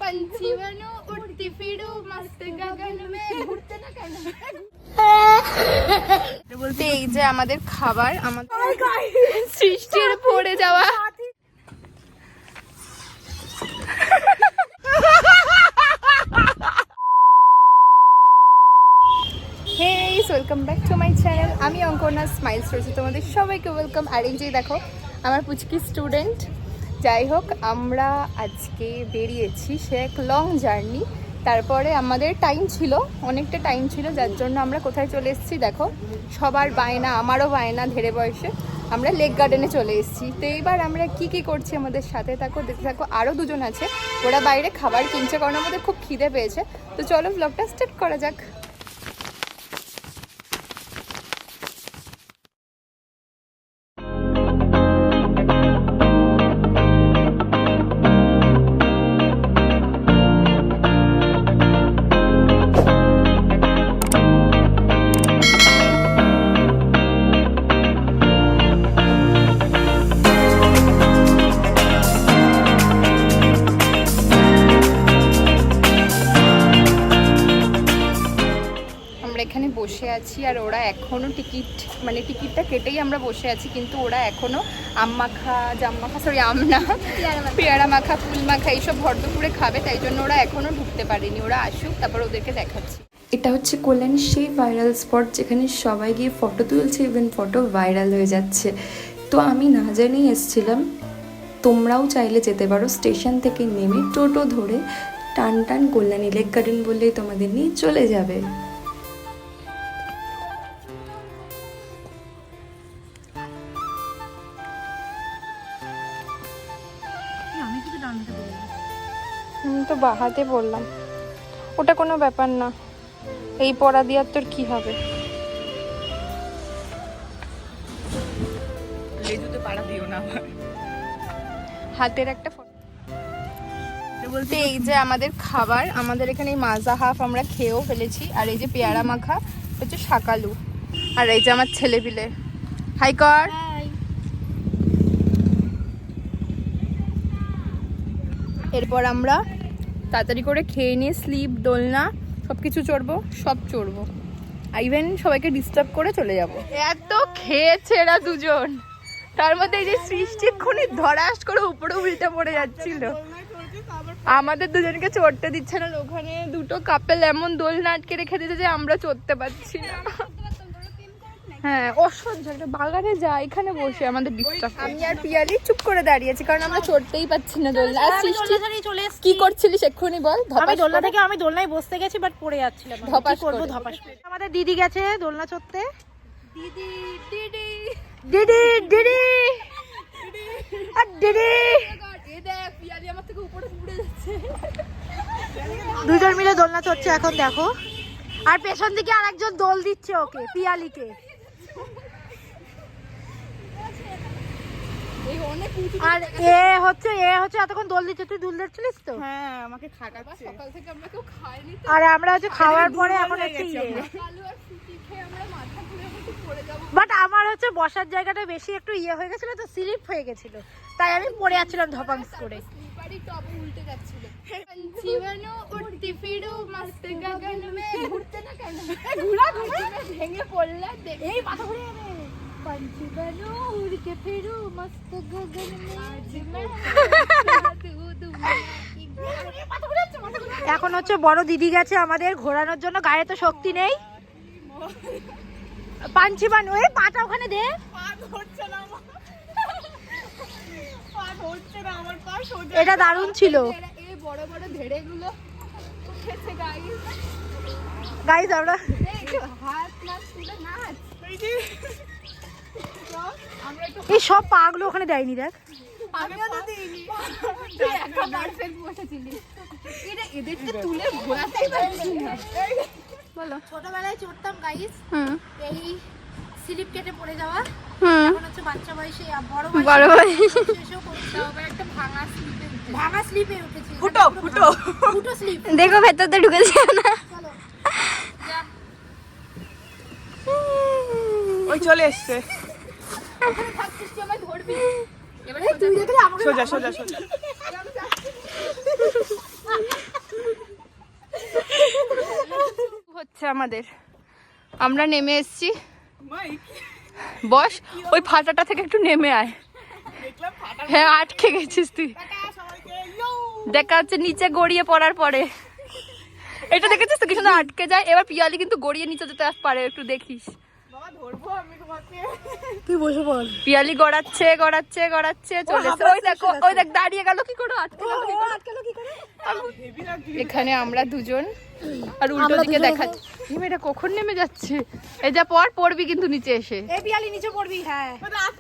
पंछी बनो उड़ती फिरू मस्त गगन में घुरते ना কেন বলতে এই যে আমাদের খাবার আমাদের সৃষ্টির পড়ে যাওয়া welcome back to my channel. আমি অঙ্কনা স্মাইল স্টোরিতে তোমাদের সবাইকে ওয়েলকাম। আর এই যে দেখো আমার পুচকি স্টুডেন্ট। যাই হোক, আমরা আজকে বেরিয়েছি সে এক লং জার্নি। তারপরে আমাদের টাইম ছিল, অনেকটা টাইম ছিল, যার জন্য আমরা কোথায় চলে এসেছি দেখো। সবার বায়না, আমারও বায়না, ধেরে বয়সে আমরা লেক গার্ডেনে চলে এসেছি। তো এইবার আমরা কি করছি আমাদের সাথে থাকো, দেখতে থাকো। আরও দুজন আছে, ওরা বাইরে খাবার কিনছে কারণ আমাদের খুব খিদে পেয়েছে। তো চলো ব্লগটা স্টার্ট করা যাক। এখানে বসে আছি আর ওরা এখনো টিকিটটা কেটেই আমরা বসে আছি, কিন্তু ওরা এখনো আম মাখা, পেয়ারা মাখা, ফুল মাখা এইসব ভর দুপুরে খাবে, তাই জন্য ওরা এখনো ঢুকতে পারেনি। ওরা আসুক, তারপর ওদেরকে দেখাচ্ছি। এটা হচ্ছে কল্যাণী সেই ভাইরাল স্পট যেখানে সবাই গিয়ে ফটো তুলছে, ইভেন ফটো ভাইরাল হয়ে যাচ্ছে। তো আমি না জানিয়ে এসেছিলাম, তোমরাও চাইলে যেতে পারো। স্টেশন থেকে নেমে টোটো ধরে টান কল্যাণী লেক গার্ডেন বললেই তোমাদের নিয়ে চলে যাবে। আমি তো বাহাতে বললাম, ওটা কোনো ব্যাপার না, এই পড়া দিয়ে তোর কি হবে। হাতের একটা বলতে এই যে আমাদের খাবার, আমাদের এখানে মাজা হাফ আমরা খেয়েও ফেলেছি। আর এই যে পেয়ারা মাখা হচ্ছে শাকালু। আর এই যে আমার ছেলে পিলে, হাই কর। এরপর আমরা তাড়াতাড়ি করে খেয়ে নিয়ে স্লিপ, দোলনা সব কিছু চড়বো, ইভেন সবাইকে ডিস্টার্ব করে চলে যাব। এত খেয়েছে এরা দুজন, তার মধ্যে এই যে সৃষ্টি খুনি ধরাস করে উপরে উল্টে পড়ে যাচ্ছিল, আমাদের দুজনকে চড়তে দিচ্ছে না। ওখানে দুটো কাপে লেমন দোলনা আটকে রেখে দিতে, যে আমরা চড়তে পারছি না। হ্যাঁ, অসহ্য একটা বাগানে যা, এখানে বসে আমাদের ডিস্টার্ব। আমি আর পিয়ালি চুপ করে দাঁড়িয়েছি কারণ আমরা চড়তেই পাচ্ছি না দোলনা। আর সৃষ্টি কি করছিলিস এক্ষুনি বল? আমি দোলনায় বসতে গেছি, বাট পড়ে যাচ্ছিলাম। ধপাস করব। আমাদের দিদি গেছে দোলনা চড়তে। দিদি আর দিদি এ দেখ, পিয়ালি আমার থেকে উপরে উড়ে যাচ্ছে। দুজন মিলে দোলনা চড়ছে এখন দেখো। আর পেছন দিকে আরেকজন দোল দিচ্ছে ওকে, পিয়ালিকে। আর এ হচ্ছে এতক্ষণ দোল দিচ্ছে। তুই দুল দিচ্ছিলিস তো? হ্যাঁ, আমাকে খাওয়াচ্ছে। সকাল থেকে আমরা কেউ খাইনি তো। আর আমরা হচ্ছে খাওয়ার পরে এখন হচ্ছে বাট আমার হচ্ছে বসার জায়গাটা বেশি একটু হয়ে গেছিল, তো স্লিপ হয়ে গেছিল, তাই আমি পড়ে যাচ্ছিলাম ধপাংস করে। উল্টে যাচ্ছিল। ভেঙে পড়লে এই মাথা ঘুরে যাবে। এখন হচ্ছে বড় দিদি গেছে আমাদের ঘোরানোর জন্য, গায়ে তো শক্তি নেই। পাঞ্চি বানু, এই পাটা ওখানে দে। এটা দারুণ ছিল। বড় বড় ধেড়েগুলো উঠেছে গাইস। আমরা হাত না তুলে নাচ, এই সব পাগুলো ওখানে দেয়নি। দেখ, আমিও তো দিইনি। তুই একা গার্লফ্রেন্ড বসেছিলি, এদেরকে তুলে ঘোরাতেই পারছি না। বলো, ছোটবেলায় চড়তাম গাইস, এই স্লিপ কেটে পড়ে যাওয়া। এখন হচ্ছে বাচ্চা বয়সে, বড় বয়সে একটা ভাঙা স্লিপে উঠেছি। ফুটো স্লিপ দেখো, ভেতরতে ঢুকেছে না। ওই চলে এসছে। তুই দেখলে আমাকে সোজা সোজা সোজা হচ্ছে আমাদের, আমরা নেমে এসেছি। বস ওই ফাটাটা থেকে একটু নেমে আয়। হ্যাঁ আটকে গেছিস তুই। দেখা হচ্ছে নিচে গড়িয়ে পড়ার পরে। এটা দেখেছিস তো কি সুন্দর আটকে যায়। এবার পিয়ালি কিন্তু গড়িয়ে নিচে যেতে পারে, একটু দেখিস। তুই বসে পড়। পিয়ালি গড়াচ্ছে গড়াচ্ছে গড়াচ্ছে চলেছে। ওই দেখো, ওই দেখ দাঁড়িয়ে গেল কি করে, আটকে গেল কি করে। এখানে আমরা দুজন আর উল্টো দিকে দেখাচ্ছি। এটা কখন নেমে যাচ্ছে? এই যা পড়বি কিন্তু নিচে এসে। এই পিয়ালি নিচে পড়বি। হ্যাঁ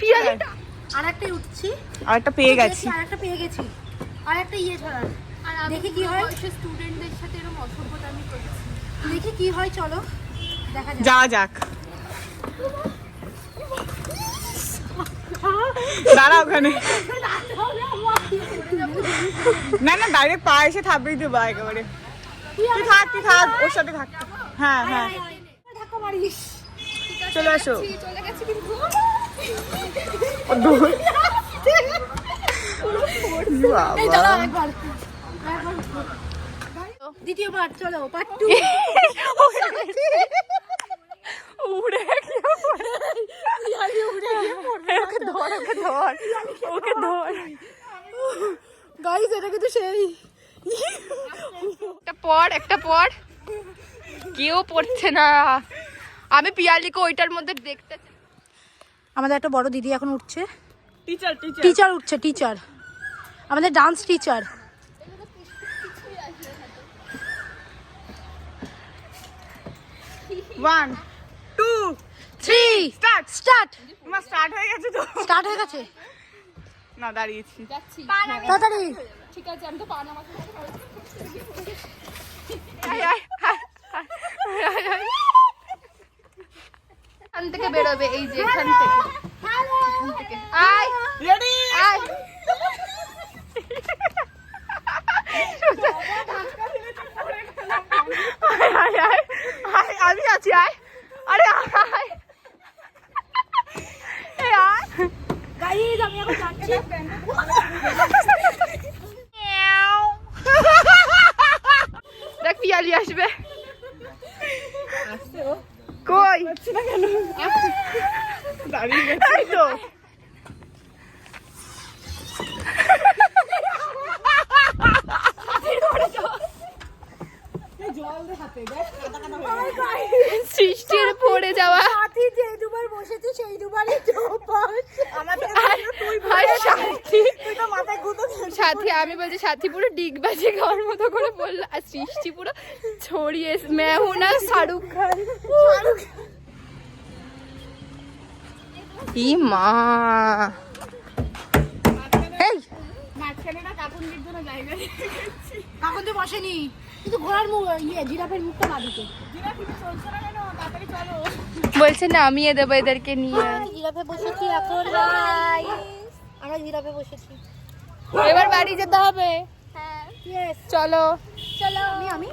পিয়ালিটা আরেকটাই উঠছি, আরেকটা পেয়ে গেছি। আরেকটা পেয়ে গেছি, আরেকটা ইয়ে ছাড়া। দেখি কি হয়। স্টুডেন্টদের সাথে এরকম অসভ্যতা আমি করছি। দেখি কি হয়, চলো দেখা যাক। যাওয়া যাক। দাঁড়া ওখানে। না না ডাইরেক্ট পা এসে থাপড়েই দেবো একেবারে। তুই থাক ওর সাথে থাক। হ্যাঁ হ্যাঁ ধাক্কা মারিস। চলে আসো। চলে গেছি কিন্তু এই দাঁড়াও একবার। দ্বিতীয়বার চলো, পার্ট 2। উড়ে গিয়ে পড়ে। ওকে ধর, ওকে ধর, ওকে ধর। গাইস এটা কিন্তু সেই একটা পর কেউ পড়ছে না। আমি পিয়ালিকে ওইটার মধ্যে দেখতে। আমাদের একটা বড় দিদি এখন উঠছে। টিচার টিচার উঠছে, টিচার আমাদের dance teacher. One two 3 start. Start. আমার স্টার্ট হয়ে গেছে তো। স্টার্ট হয়ে গেছে, না দাঁড়িয়েছি। তাড়াতাড়ি। ঠিক আছে, আমি তো পা নামাতে এখান থেকে বেরোবে, এই যে এখান থেকে। আয় রেডি আয়। আমি আছি, আয়। আরে আয়। আয় গাইস আমি এখন যাচ্ছি। দেখ পিয়ালি আসবে। কই দাঁড়িয়ে গেছি তো। সৃষ্টির পড়ে যাওয়া। সাথী যে দুবার বসেছে সেই দুবারই চোপাস। আমাদের আর সাথী, তুই তো মাথায় গুঁতো দিয়েছিস। সাথী আমি বলছি, সাথী পুরো ডিগবাজি খাওয়ার মতো করে বললো। আর সৃষ্টি পুরো ছড়িয়ে মেহুনা শাহরুখ খান। ই মা, এই এখন তো বসেনি, কিন্তু ঘোড়ার মুখ ইয়ে জিরাফের মুখটা বাঁধিতে। বলছে নামিয়ে দেবো এদেরকে নিয়ে। জিরাফে বসেছি এখন গাইস, আমরা জিরাফে বসেছি। এবার বাড়ি যেতে হবে। ইয়েস চলো চলো। আমি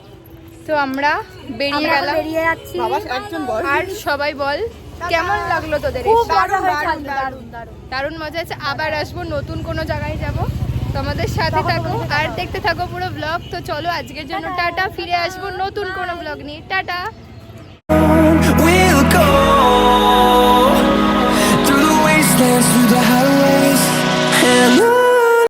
তো আমরা বেরিয়ে গেলাম। বেরিয়ে যাচ্ছি। বাবা একজন বল। আর সবাই বল কেমন লাগলো তোদের? খুব এসে? মজা হয়েছে, দারুণ দারুণ। দারুণ মজা আছে। আবার আসবো, নতুন কোনো জায়গায় যাব। তোমাদের সাথে থাকো আর দেখতে থাকো পুরো ব্লগ। তো চলো আজকের জন্য টাটা, ফিরে আসবো নতুন কোনো ব্লগ নিয়ে। Tata. We'll go through the wastelands, through the highways.